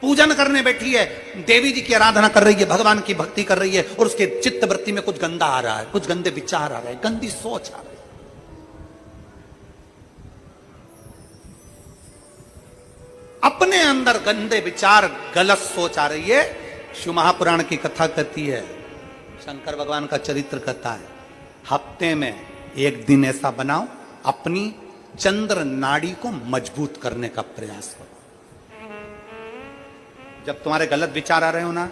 पूजन करने बैठी है, देवी जी की आराधना कर रही है, भगवान की भक्ति कर रही है, और उसके चित्त वृत्ति में कुछ गंदा आ रहा है, कुछ गंदे विचार आ रहे हैं, गंदी सोच आ रही है। अपने अंदर गंदे विचार, गलत सोच आ रही है। शिव महापुराण की कथा कहती है, शंकर भगवान का चरित्र कहता है, हफ्ते में एक दिन ऐसा बनाओ अपनी चंद्र नाड़ी को मजबूत करने का प्रयास करो। जब तुम्हारे गलत विचार आ रहे हो ना,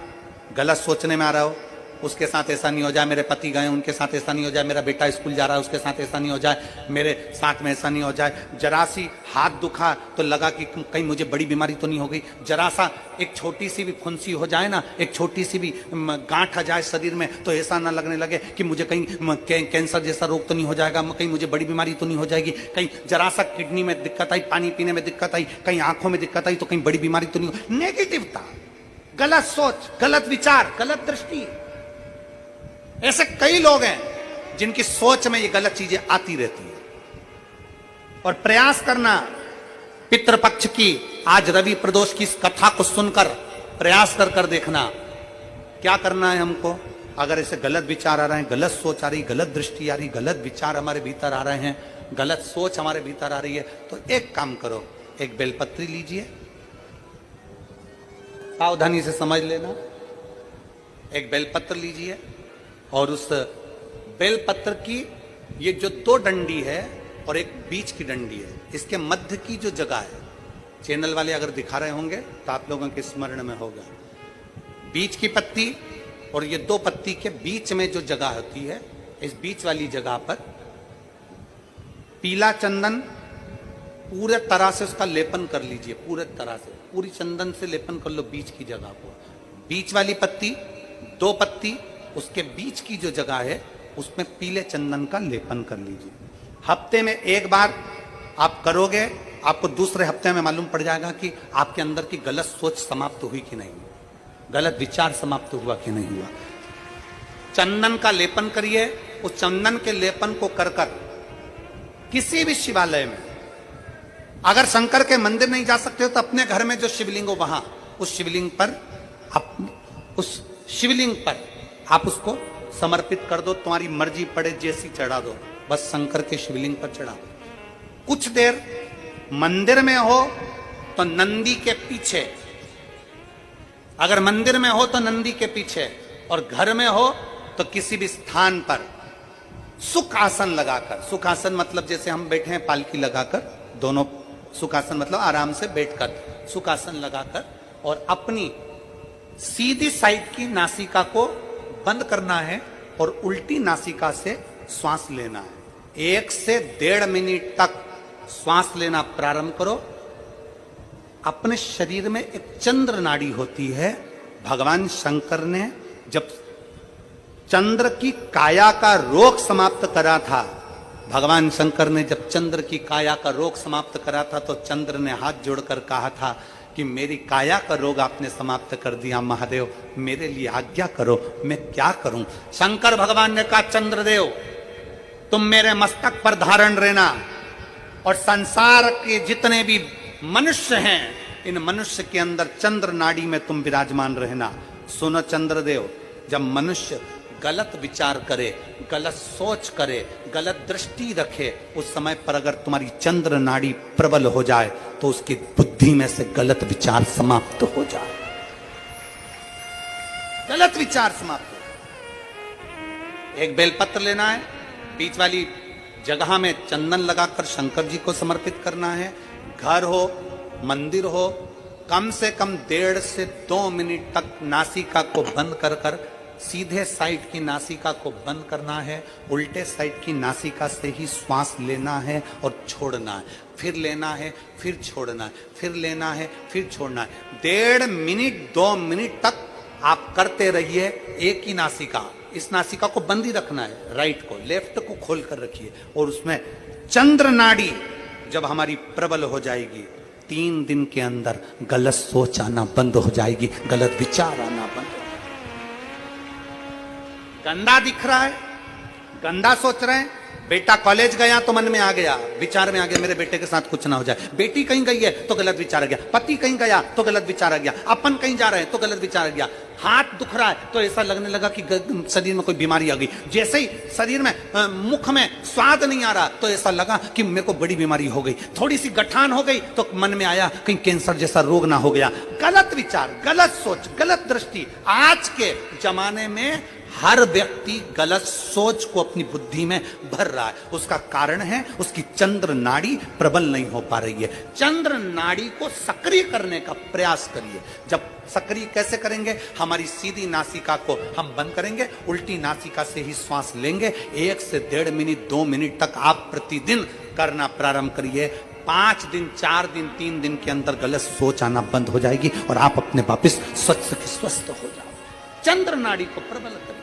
गलत सोचने में आ रहा हो, उसके साथ ऐसा नहीं हो जाए, मेरे पति गए उनके साथ ऐसा नहीं हो जाए, मेरा बेटा स्कूल जा रहा है उसके साथ ऐसा नहीं हो जाए, मेरे साथ में ऐसा नहीं हो जाए, जरा सी हाथ दुखा तो लगा कि कहीं मुझे बड़ी बीमारी तो नहीं हो गई, जरा सा एक छोटी सी भी फुंसी हो जाए ना, एक छोटी सी भी गांठ आ जाए शरीर में, तो ऐसा ना लगने लगे कि मुझे कहीं कैंसर जैसा रोग तो नहीं हो जाएगा, कहीं मुझे बड़ी बीमारी तो नहीं हो जाएगी, कहीं जरा सा किडनी में दिक्कत आई, पानी पीने में दिक्कत आई, कहीं आंखों में दिक्कत आई तो कहीं बड़ी बीमारी तो नहीं हो। नेगेटिवता, गलत सोच, गलत विचार, गलत दृष्टि। ऐसे कई लोग हैं जिनकी सोच में ये गलत चीजें आती रहती है। और प्रयास करना, पितृपक्ष की आज रवि प्रदोष की इस कथा को सुनकर प्रयास कर देखना क्या करना है हमको। अगर ऐसे गलत विचार आ रहे हैं, गलत सोच आ रही, गलत दृष्टि आ रही, गलत विचार हमारे भीतर आ रहे हैं, गलत सोच हमारे भीतर आ रही है, तो एक काम करो, एक बेलपत्री लीजिए, सावधानी से समझ लेना, एक बेलपत्र लीजिए और उस बेलपत्र की ये जो दो डंडी है और एक बीच की डंडी है, इसके मध्य की जो जगह है, चैनल वाले अगर दिखा रहे होंगे तो आप लोगों के स्मरण में होगा, बीच की पत्ती और ये दो पत्ती के बीच में जो जगह होती है, इस बीच वाली जगह पर पीला चंदन पूरे तरह से उसका लेपन कर लीजिए, पूरे तरह से, पूरी चंदन से लेपन कर लो बीच की जगह को। बीच वाली पत्ती, दो पत्ती, उसके बीच की जो जगह है उसमें पीले चंदन का लेपन कर लीजिए। हफ्ते में एक बार आप करोगे, आपको दूसरे हफ्ते में मालूम पड़ जाएगा कि आपके अंदर की गलत सोच समाप्त हुई कि नहीं, गलत विचार समाप्त हुआ कि नहीं हुआ। चंदन का लेपन करिए, उस चंदन के लेपन को कर किसी भी शिवालय में, अगर शंकर के मंदिर नहीं जा सकते हो तो अपने घर में जो शिवलिंग हो वहां, उस शिवलिंग पर आप उसको समर्पित कर दो, तुम्हारी मर्जी पड़े जैसी चढ़ा दो, बस शंकर के शिवलिंग पर चढ़ा दो। कुछ देर मंदिर में हो तो नंदी के पीछे, अगर मंदिर में हो तो नंदी के पीछे, और घर में हो तो किसी भी स्थान पर सुख आसन लगाकर, सुख आसन मतलब जैसे हम बैठे हैं पालकी लगाकर, दोनों सुख आसन मतलब आराम से बैठकर, सुख आसन लगाकर, और अपनी सीधी साइड की नासिका को बंद करना है और उल्टी नासिका से श्वास लेना है। 1 से 1.5 मिनट तक श्वास लेना प्रारंभ करो। अपने शरीर में एक चंद्र नाड़ी होती है। भगवान शंकर ने जब चंद्र की काया का रोग समाप्त करा था, भगवान शंकर ने जब चंद्र की काया का रोग समाप्त करा था, तो चंद्र ने हाथ जोड़कर कहा था कि मेरी काया का रोग आपने समाप्त कर दिया महादेव, मेरे लिए आज्ञा करो, मैं क्या करूं। शंकर भगवान ने कहा, चंद्रदेव तुम मेरे मस्तक पर धारण रहना, और संसार के जितने भी मनुष्य हैं, इन मनुष्य के अंदर चंद्र नाड़ी में तुम विराजमान रहना। सुनो चंद्रदेव, जब मनुष्य गलत विचार करे, गलत सोच करे, गलत दृष्टि रखे, उस समय पर अगर तुम्हारी चंद्र नाड़ी प्रबल हो जाए तो उसकी बुद्धि में से गलत विचार समाप्त हो जाए, गलत विचार समाप्त हो। एक बेलपत्र लेना है, बीच वाली जगह में चंदन लगाकर शंकर जी को समर्पित करना है। घर हो, मंदिर हो, कम से कम 1.5 से 2 मिनट तक नासिका को बंद कर सीधे साइड की नासिका को बंद करना है, उल्टे साइड की नासिका से ही श्वास लेना है और छोड़ना है, फिर लेना है, फिर छोड़ना है, फिर लेना है, फिर छोड़ना है। 1.5 मिनट 2 मिनट तक आप करते रहिए एक ही नासिका। इस नासिका को बंद ही रखना है, राइट को, लेफ्ट को खोल कर रखिए, और उसमें चंद्र नाड़ी जब हमारी प्रबल हो जाएगी, 3 दिन के अंदर गलत सोच आना बंद हो जाएगी, गलत विचार आना बंद हो जाएगी। गंदा दिख रहा है, गंदा सोच रहे हैं, बेटा कॉलेज गया तो मन में आ गया, विचार में आ गया मेरे बेटे के साथ कुछ ना हो जाए। बेटी कहीं गई है तो गलत विचार आ गया, पति कहीं गया तो गलत विचार आ गया, अपन कहीं जा रहे हैं तो गलत विचार आ गया, हाथ दुख रहा है तो ऐसा लगने लगा कि शरीर में कोई बीमारी आ गई, जैसे ही शरीर में मुख में स्वाद नहीं आ रहा तो ऐसा लगा कि मेरे को बड़ी बीमारी हो गई, थोड़ी सी गठान हो गई तो मन में आया कहीं कैंसर जैसा रोग ना हो गया। गलत विचार, गलत सोच, गलत दृष्टि। आज के जमाने में हर व्यक्ति गलत सोच को अपनी बुद्धि में भर रहा है। उसका कारण है उसकी चंद्र नाड़ी प्रबल नहीं हो पा रही है। चंद्र नाड़ी को सक्रिय करने का प्रयास करिए। जब सक्रिय कैसे करेंगे? हमारी सीधी नासिका को हम बंद करेंगे, उल्टी नासिका से ही श्वास लेंगे। 1 से 1.5 मिनट 2 मिनट तक आप प्रतिदिन करना प्रारंभ करिए। 5 दिन 4 दिन 3 दिन के अंदर गलत सोच आना बंद हो जाएगी और आप अपने वापस स्वस्थ हो जाओ। चंद्र नाड़ी को प्रबल करेंगे।